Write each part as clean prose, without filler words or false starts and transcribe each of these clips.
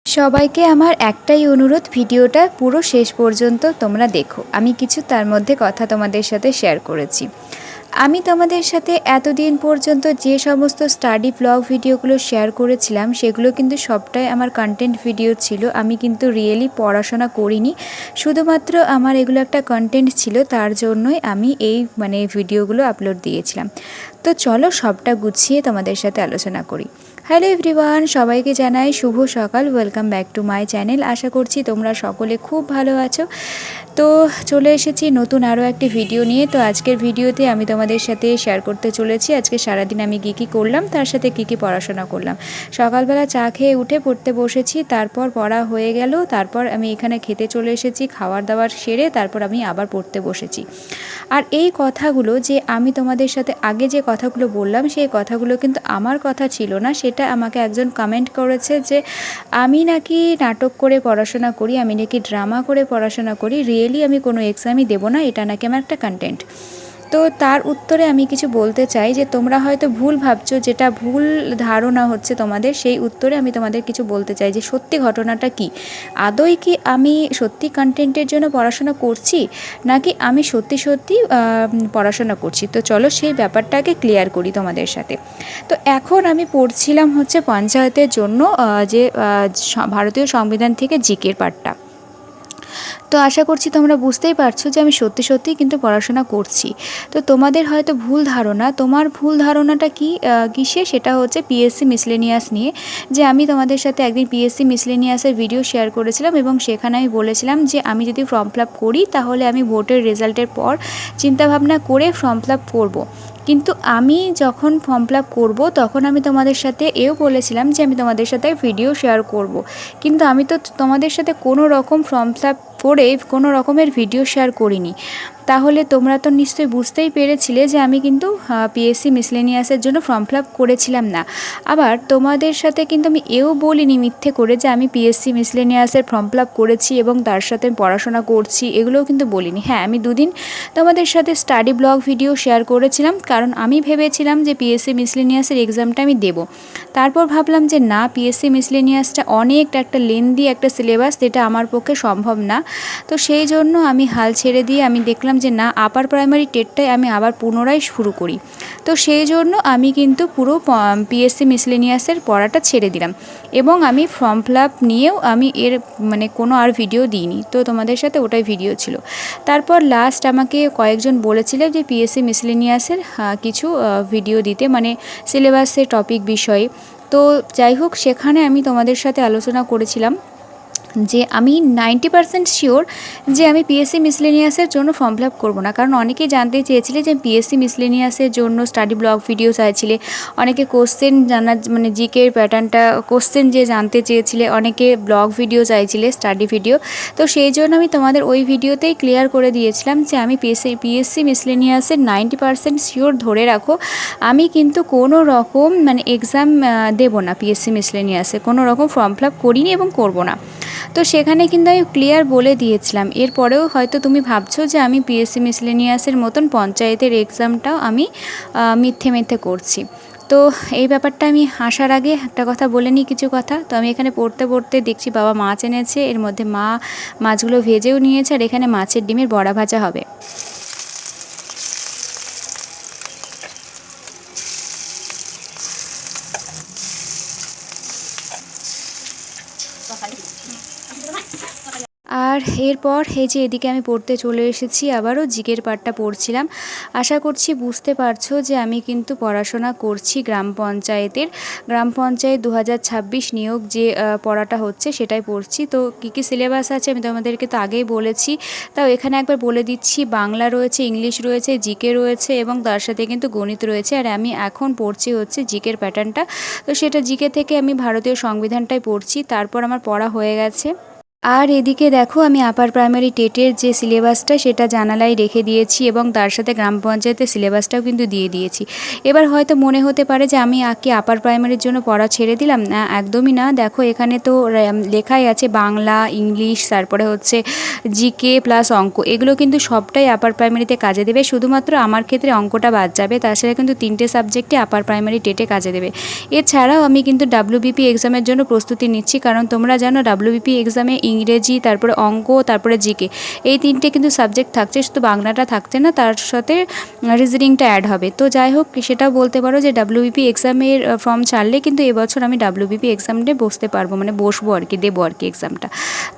সবাইকে আমার একটাই অনুরোধ, ভিডিওটা পুরো শেষ পর্যন্ত তোমরা দেখো। আমি কিছু তার মধ্যে কথা তোমাদের সাথে শেয়ার করেছি। আমি তোমাদের সাথে এতদিন পর্যন্ত যে সমস্ত স্টাডি ব্লগ ভিডিওগুলো শেয়ার করেছিলাম সেগুলো কিন্তু সবটাই আমার কন্টেন্ট ভিডিও ছিল। আমি কিন্তু রিয়েলি পড়াশোনা করিনি, শুধুমাত্র আমার এগুলো একটা কন্টেন্ট ছিল, তার জন্যই আমি এই ভিডিওগুলো আপলোড দিয়েছিলাম। তো চলো সবটা গুছিয়ে তোমাদের সাথে আলোচনা করি। হ্যালো এভরিওয়ান, সবাইকে জানাই শুভ সকাল। Welcome back to my channel. আশা করছি তোমরা সকলে খুব ভালো আছো। তো চলে এসেছি নতুন আরও একটি ভিডিও নিয়ে। তো আজকের ভিডিওতে আমি তোমাদের সাথে শেয়ার করতে চলেছি আজকে সারাদিন আমি কী করলাম, তার সাথে কী পড়াশোনা করলাম। সকালবেলা চা খেয়ে উঠে পড়তে বসেছি, তারপর পড়া হয়ে গেল, তারপর আমি এখানে খেতে চলে এসেছি, খাওয়ার দাওয়ার সেরে তারপর আমি আবার পড়তে বসেছি। আর এই কথাগুলো যে আমি তোমাদের সাথে আগে যে কথাগুলো বললাম সেই কথাগুলো কিন্তু আমার কথা ছিল না। সেটা আমাকে একজন কমেন্ট করেছে যে আমি নাকি নাটক করে পড়াশোনা করি, আমি নাকি ড্রামা করে পড়াশোনা করি, রিয়েলি আমি কোনো এক্সামই দেবো না, এটা নাকি আমার একটা কন্টেন্ট। তো তার উত্তরে আমি কিছু বলতে চাই যে তোমরা হয়তো ভুল ভাবছো, যেটা ভুল ধারণা হচ্ছে তোমাদের, সেই উত্তরে আমি তোমাদের কিছু বলতে চাই যে সত্যি ঘটনাটা কি। আদৌ কি আমি সত্যি কন্টেন্টের জন্য পড়াশোনা করছি, নাকি আমি সত্যি সত্যি পড়াশোনা করছি। তো চলো সেই ব্যাপারটাকে ক্লিয়ার করি তোমাদের সাথে। তো এখন আমি পড়ছিলাম হচ্ছে পঞ্চায়েতের জন্য যে ভারতীয় সংবিধান থেকে জিকের পার্টটা। তো আশা করছি তোমরা বুঝতেই পারছো যে আমি সত্যি সত্যিই কিন্তু পড়াশোনা করছি। তো তোমাদের হয়তো ভুল ধারণা, তোমার ভুল ধারণাটা কিসে, সেটা হচ্ছে পিএসসি মিসলেনিয়াস নিয়ে। যে আমি তোমাদের সাথে একদিন পিএসসি মিসলেনিয়াসের ভিডিও শেয়ার করেছিলাম এবং সেখানে আমি বলেছিলাম যে আমি যদি ফর্ম ফিল আপ করি তাহলে আমি ভোটের রেজাল্টের পর চিন্তাভাবনা করে ফর্ম ফিল আপ করবো। কিন্তু আমি যখন ফর্ম ফিল আপ করবো তখন আমি তোমাদের সাথে এও বলেছিলাম যে আমি তোমাদের সাথে ভিডিও শেয়ার করব। কিন্তু আমি তো তোমাদের সাথে কোনো রকম ফর্ম ফিল আপ করে কোনো রকমের ভিডিও শেয়ার করিনি। তাহলে তোমরা তো নিশ্চয়ই বুঝতেই পেরেছিলে যে আমি কিন্তু পিএসসি মিসলেনিয়াসের জন্য ফর্ম ফিল আপ করেছিলাম না। আবার তোমাদের সাথে কিন্তু আমি এও বলিনি মিথ্যে করে যে আমি পিএসসি মিসলেনিয়াসের ফর্ম ফিল আপ করেছি এবং তার সাথে পড়াশোনা করছি, এগুলোও কিন্তু বলিনি। হ্যাঁ, আমি দুদিন তোমাদের সাথে স্টাডি ব্লগ ভিডিও শেয়ার করেছিলাম, কারণ আমি ভেবেছিলাম যে পিএসসি মিসলেনিয়াসের এক্সামটা আমি দেবো। তারপর ভাবলাম যে না, পিএসসি মিসলেনিয়াসটা অনেক একটা লেন্দি একটা সিলেবাস, যেটা আমার পক্ষে সম্ভব না। তো সেই জন্য আমি হাল ছেড়ে দিয়ে আমি দেখলাম যে না, আপার প্রাইমারি টেটটাই আমি আবার পুনরায় শুরু করি। তো সেই জন্য আমি কিন্তু পুরো পিএসসি মিসলেনিয়াসের পড়াটা ছেড়ে দিলাম এবং আমি ফর্ম ফিল আপ নিয়েও আমি এর কোনো আর ভিডিও দিইনি। তো তোমাদের সাথে ওটাই ভিডিও ছিল। তারপর লাস্ট আমাকে কয়েকজন বলেছিলেন যে পিএসসি মিসলেনিয়াসের কিছু ভিডিও দিতে, সিলেবাসের টপিক বিষয়ে। তো যাই হোক, সেখানে আমি তোমাদের সাথে আলোচনা করেছিলাম যে আমি 90% শিওর যে আমি পিএসসি মিসলেনিয়াসের জন্য ফর্ম ফিল আপ করবো না। কারণ অনেকেই জানতে চেয়েছিলে যে পিএসসি মিসলেনিয়াসের জন্য স্টাডি ব্লগ ভিডিও চাইছিলে, অনেকে কোশ্চেন জানার জিকের প্যাটার্নটা কোশ্চেন যে জানতে চেয়েছিলে, অনেকে ব্লগ ভিডিও চাইছিলে, স্টাডি ভিডিও। তো সেই জন্য আমি তোমাদের ওই ভিডিওতেই ক্লিয়ার করে দিয়েছিলাম যে আমি পিএসসি মিসলেনিয়াসের 90% শিওর ধরে রাখো, আমি কিন্তু কোনো রকম এক্সাম দেবো না। পিএসসি মিসলেনিয়াসে কোনো রকম ফর্ম ফিল আপ করিনি এবং করবো না। তো সেখানে কিন্তু আমি ক্লিয়ার বলে দিয়েছিলাম। এরপরেও হয়তো তুমি ভাবছো যে আমি পিএসসি মিসলেনিয়াসের মতন পঞ্চায়েতের এক্সামটাও আমি মিথ্যে করছি। তো এই ব্যাপারটা আমি আসার আগে একটা কথা বলে নিই, কিছু কথা। তো আমি এখানে পড়তে পড়তে দেখছি বাবা মাছ এনেছে, এর মধ্যে মাছগুলো ভেজেও নিয়েছে, আর এখানে মাছের ডিমের বড়া ভাজা হবে। আর এরপর এই যে এদিকে আমি পড়তে চলে এসেছি, আবারও জিকের পার্টটা পড়ছিলাম। আশা করছি বুঝতে পারছো যে আমি কিন্তু পড়াশোনা করছি গ্রাম পঞ্চায়েত 2026 নিয়োগ যে পড়াটা হচ্ছে সেটাই পড়ছি। তো কী সিলেবাস আছে আমি তোমাদেরকে তো আগেই বলেছি, তাও এখানে একবার বলে দিচ্ছি। বাংলা রয়েছে, ইংলিশ রয়েছে, জিকে রয়েছে এবং তার সাথে কিন্তু গণিত রয়েছে। আর আমি এখন পড়ছি হচ্ছে জিকের প্যাটার্নটা। তো সেটা জিকে থেকে আমি ভারতীয় সংবিধানটাই পড়ছি, তারপর আমার পড়া হয়ে গেছে। আর এদিকে দেখো আমি আপার প্রাইমারি টেটের যে সিলেবাসটা সেটা জানালায় রেখে দিয়েছি এবং তার সাথে গ্রাম পঞ্চায়েতের সিলেবাসটাও কিন্তু দিয়ে দিয়েছি। এবার হয়তো মনে হতে পারে যে আমি কি আপার প্রাইমারির জন্য পড়া ছেড়ে দিলাম, না একদমই না। দেখো এখানে তো লেখাই আছে বাংলা, ইংলিশ, তারপরে হচ্ছে জিকে প্লাস অঙ্ক, এগুলো কিন্তু সবটাই আপার প্রাইমারিতে কাজে দেবে। শুধুমাত্র আমার ক্ষেত্রে অঙ্কটা বাদ যাবে, তাছাড়া কিন্তু 3টে সাবজেক্টে আপার প্রাইমারি টেটে কাজে দেবে। এছাড়াও আমি কিন্তু ডাব্লিউবিপি এক্সামের জন্য প্রস্তুতি নিচ্ছি, কারণ তোমরা জানো ডাব্লিউবিপি এক্সামে ইংরেজি, তারপরে অঙ্ক, তারপরে জিকে, এই 3টে কিন্তু সাবজেক্ট থাকছে, শুধু বাংলাটা থাকছে না, তার সাথে রিজনিংটা অ্যাড হবে। তো যাই হোক, সেটাও বলতে পারো যে ডাব্লিউবিপি এক্সামের ফর্ম ছাড়লে কিন্তু এবছর আমি ডাব্লিউবিপি এক্সামে বসতে পারবো, মানে বসবো আর কি, দেবো আর কি এক্সামটা।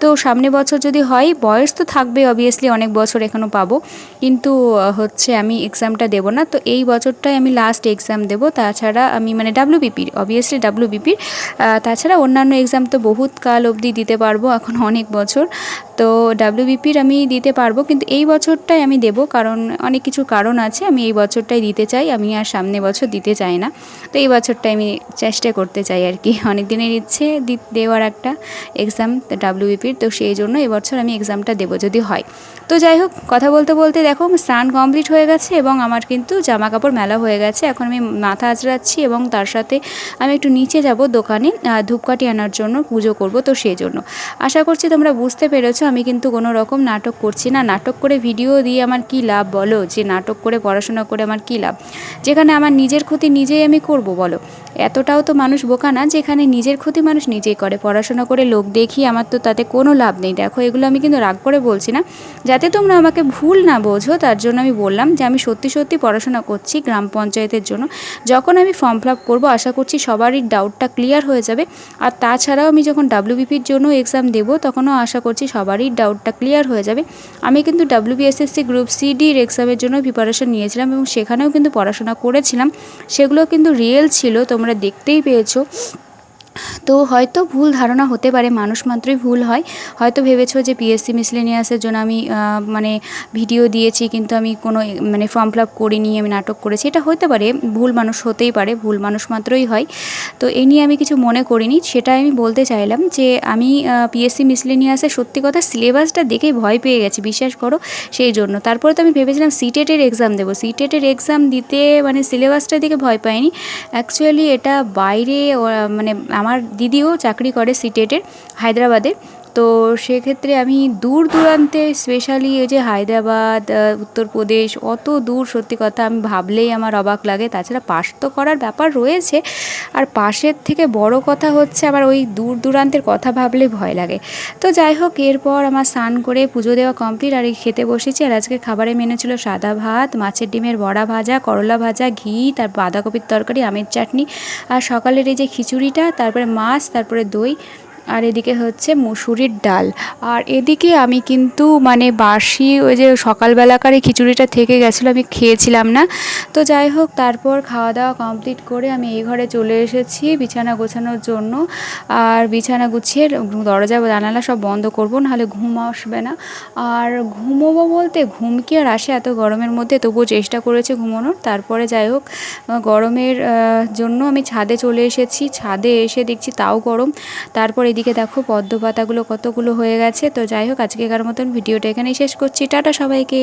তো সামনে বছর যদি হয়, বয়স তো থাকবে অবভিয়াসলি, অনেক বছর এখনও পাবো, কিন্তু হচ্ছে আমি এক্সামটা দেবো না। তো এই বছরটাই আমি লাস্ট এক্সাম দেবো। তাছাড়া আমি মানে ডাব্লিউবিপির, অবভিয়াসলি ডাব্লিউবিপির, তাছাড়া অন্যান্য এক্সাম তো বহুত কাল অবধি দিতে পারবো, এখন অনেক বছর। তো ডাব্লিউবিপির আমি দিতে পারবো, কিন্তু এই বছরটাই আমি দেবো, কারণ অনেক কিছু কারণ আছে, আমি এই বছরটাই দিতে চাই, আমি আর সামনে বছর দিতে চাই না। তো এই বছরটাই আমি চেষ্টা করতে চাই আর কি, অনেক দিনের ইচ্ছে দেওয়ার একটা এক্সাম ডাব্লিউবিপির, তো সেই জন্য এবছর আমি এক্সামটা দেবো যদি হয়। তো যাই হোক, কথা বলতে বলতে দেখো স্নান কমপ্লিট হয়ে গেছে এবং আমার কিন্তু জামা কাপড় মেলা হয়ে গেছে। এখন আমি মাথা আঁচড়াচ্ছি এবং তার সাথে আমি একটু নিচে যাব দোকানে ধূপকাঠি আনার জন্য, পুজো করব, তো সেই জন্য। আশা করছি তোমরা বুঝতে পেরেছো, আমি কিন্তু কোনো রকম নাটক করছি না। নাটক করে ভিডিও দিয়ে আমার কী লাভ বলো, যে নাটক করে পড়াশোনা করে আমার কী লাভ, যেখানে আমার নিজের ক্ষতি নিজেই আমি করব বলো। এতটাও তো মানুষ বোকা না, যেখানে নিজের ক্ষতি মানুষ নিজেই করে। পড়াশোনা করে লোক দেখি, আমার তো তাতে কোনো লাভ নেই। দেখো এগুলো আমি কিন্তু রাগ করে বলছি না, যাতে তোমরা আমাকে ভুল না বোঝো, তার জন্য আমি বললাম যে আমি সত্যি সত্যি পড়াশোনা করছি গ্রাম পঞ্চায়েতের জন্য। যখন আমি ফর্ম ফিল আপ করবো, আশা করছি সবারই ডাউটটা ক্লিয়ার হয়ে যাবে। আর তাছাড়াও আমি যখন ডাব্লিউবিপির জন্য এক্সাম দেবো, তখনও আশা করছি সবারই ডাউটটা ক্লিয়ার হয়ে যাবে। আমি কিন্তু ডাব্লিউবিএসএসসি গ্রুপ সিডির এক্সামের জন্য প্রিপারেশন নিয়েছিলাম এবং সেখানেও কিন্তু পড়াশোনা করেছিলাম, সেগুলো কিন্তু রিয়েল ছিল, তোমরা দেখতেই পেয়েছো। তো হয়তো ভুল ধারণা হতে পারে, মানুষ মাত্রই ভুল হয়। হয়তো ভেবেছো যে পিএসসি মিসলেনিয়াসের জন্য আমি মানে ভিডিও দিয়েছি, কিন্তু আমি কোনো মানে ফর্ম ফিল আপ করিনি, আমি নাটক করেছি, এটা হতে পারে, ভুল মানুষ হতেই পারে, ভুল মানুষ মাত্রই হয়। তো এই নিয়ে আমি কিছু মনে করিনি, সেটাই আমি বলতে চাইলাম যে আমি পিএসসি মিসলেনিয়াসের সত্যি কথা সিলেবাসটা দেখেই ভয় পেয়ে গেছি, বিশ্বাস করো, সেই জন্য। তারপরে তো আমি ভেবেছিলাম সিটেটের এক্সাম দেবো, সিটেটের এক্সাম দিতে মানে সিলেবাসটা দেখে ভয় পাইনি। অ্যাকচুয়ালি এটা বাইরে মানে আমার দিদিও চাকরি করে সিটেটের হায়দ্রাবাদে, তো সেক্ষেত্রে আমি দূর দূরান্তে, স্পেশালি ওই যে হায়দ্রাবাদ, উত্তরপ্রদেশ, অত দূর, সত্যি কথা আমি ভাবলেই আমার অবাক লাগে। তাছাড়া পাস তো করার ব্যাপার রয়েছে, আর পাশের থেকে বড় কথা হচ্ছে আবার ওই দূর দূরান্তের কথা ভাবলে ভয় লাগে। তো যাই হোক, এরপর আমার স্নান করে পুজো দেওয়া কমপ্লিট, আর এই খেতে বসেছি। আর আজকে খাবারে মেনু ছিল সাদা ভাত, মাছের ডিমের বড়া ভাজা, করলা ভাজা, ঘি, তার বাঁধাকপির তরকারি, আমের চাটনি, আর সকালের এই যে খিচুড়িটা, তারপরে মাছ, তারপরে দই, আর এদিকে হচ্ছে মুসুরির ডাল। আর এদিকে আমি কিন্তু মানে বাসি ওই যে সকালবেলাকার এই খিচুড়িটা থেকে গেছিলো, আমি খেয়েছিলাম না। তো যাই হোক, তারপর খাওয়া দাওয়া কমপ্লিট করে আমি এই ঘরে চলে এসেছি বিছানা গোছানোর জন্য। আর বিছানা গুছিয়ে দরজা জানালা সব বন্ধ করবো, নাহলে ঘুম আসবে না। আর ঘুমোবো বলতে ঘুম কি আর আসে এত গরমের মধ্যে, তবুও চেষ্টা করেছি ঘুমোনোর। তারপরে যাই হোক, গরমের জন্য আমি ছাদে চলে এসেছি, ছাদে এসে দেখছি তাও গরম। তারপর এদিকে দেখো পদ্ম পাতাগুলো কতগুলো হয়ে গেছে। তো যাই হোক, আজকেকার মতন ভিডিওটা এখানেই শেষ করছি, টাটা সবাইকে।